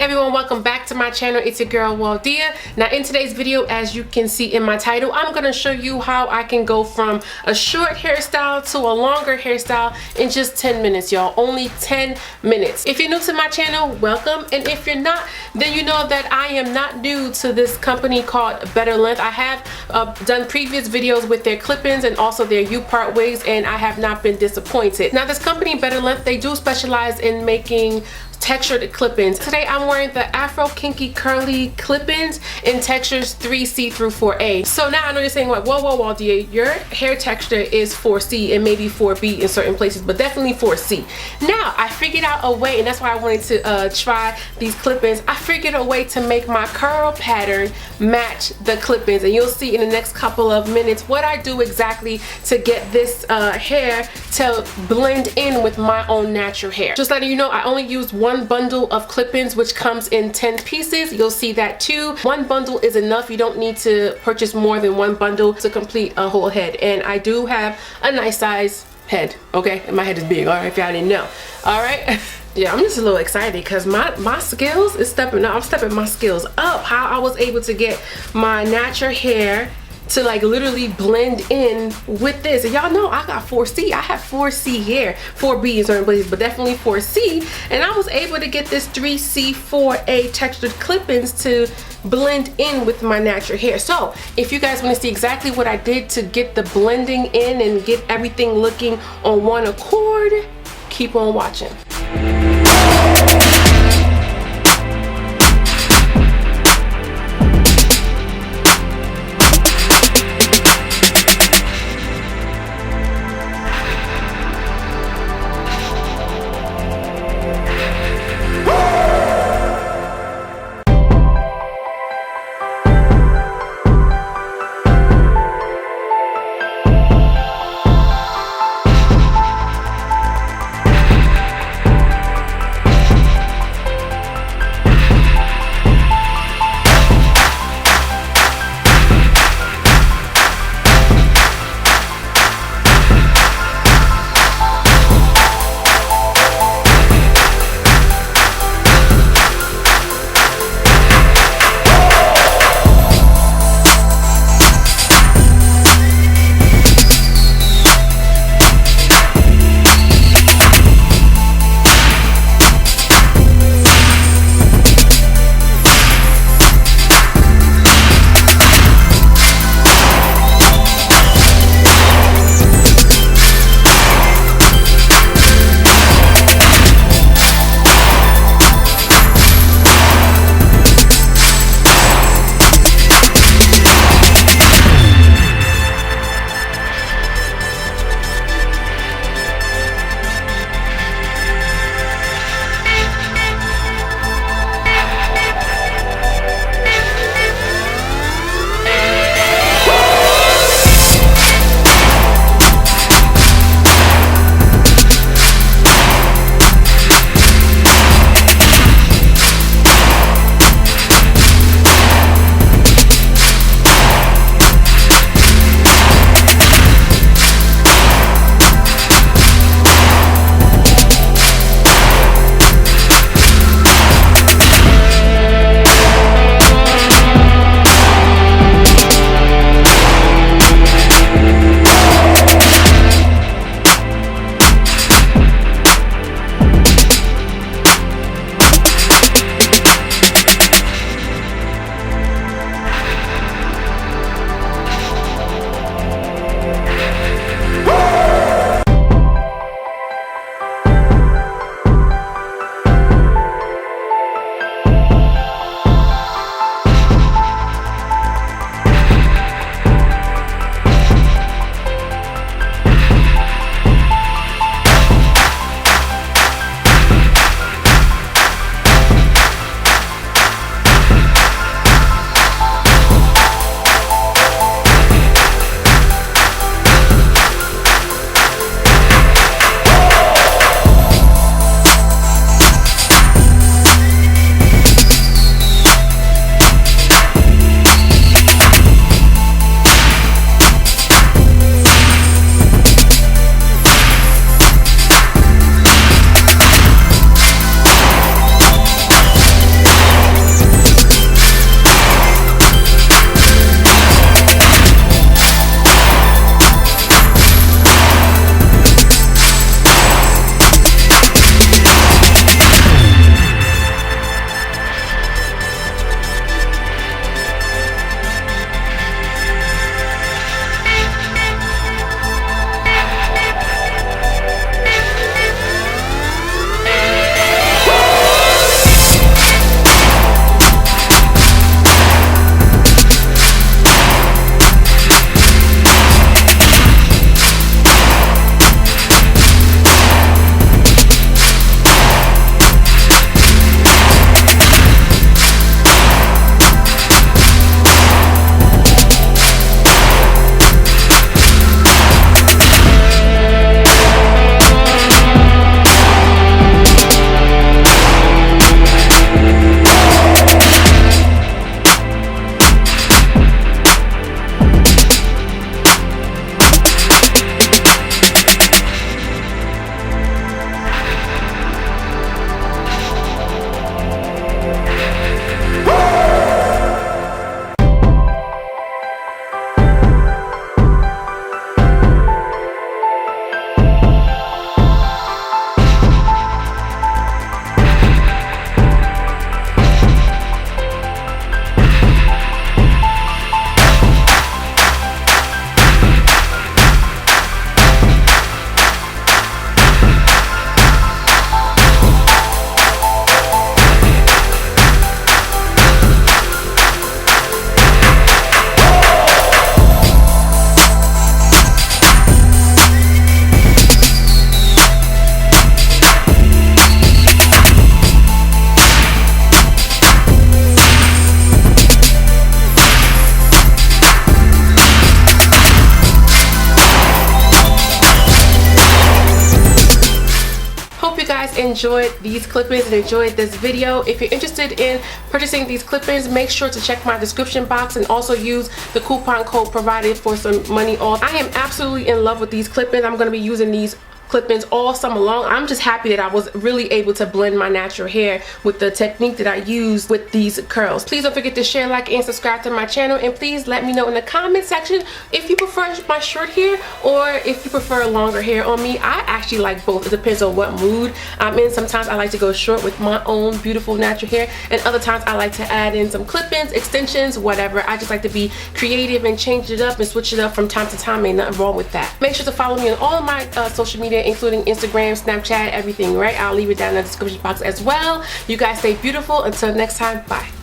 everyone, welcome back to my channel. It's your girl Waldia. Now in today's video, as you can see in my title, I'm going to show you how I can go from a short hairstyle to a longer hairstyle in just 10 minutes, y'all. Only 10 minutes. If you're new to my channel, welcome, and if you're not, then you know that I am not new to this company called Betterlength. I have done previous videos with their clip-ins and also their U-part wigs, and I have not been disappointed. Now this company Betterlength, they do specialize in making textured clip-ins. Today I'm wearing the Afro Kinky curly clip-ins in textures 3C through 4A. So now I know you're saying like, whoa, Waldia, your hair texture is 4C and maybe 4B in certain places, but definitely 4C. Now I figured out a way, and that's why I wanted to try these clip-ins. I figured a way to make my curl pattern match the clip-ins, and you'll see in the next couple of minutes what I do exactly to get this hair to blend in with my own natural hair. Just letting you know, I only used one bundle of clip-ins, which comes in 10 pieces. You'll see that too. One bundle is enough. You don't need to purchase more than one bundle to complete a whole head. And I do have a nice size head, okay? And my head is big, all right, if y'all didn't know. All right. Yeah, I'm just a little excited because my skills is stepping up. I'm stepping my skills up. How I was able to get my natural hair to like literally blend in with this. And y'all know I got 4C. I have 4C hair, 4B in certain places, but definitely 4C. And I was able to get this 3C 4A textured clip-ins to blend in with my natural hair. So if you guys want to see exactly what I did to get the blending in and get everything looking on one accord, keep on watching. enjoyed these clip-ins and enjoyed this video. If you're interested in purchasing these clip-ins, make sure to check my description box and also use the coupon code provided for some money off. I am absolutely in love with these clip-ins. I'm going to be using these clip-ins all summer long. I'm just happy that I was really able to blend my natural hair with the technique that I use with these curls. Please don't forget to share, like, and subscribe to my channel, and please let me know in the comment section if you prefer my short hair or if you prefer longer hair on me. I actually like both. It depends on what mood I'm in. Sometimes I like to go short with my own beautiful natural hair, and other times I like to add in some clip-ins, extensions, whatever. I just like to be creative and change it up and switch it up from time to time. Ain't nothing wrong with that. Make sure to follow me on all of my social media, including Instagram, Snapchat, everything, right? I'll leave it down in the description box as well. You guys stay beautiful. Until next time, bye.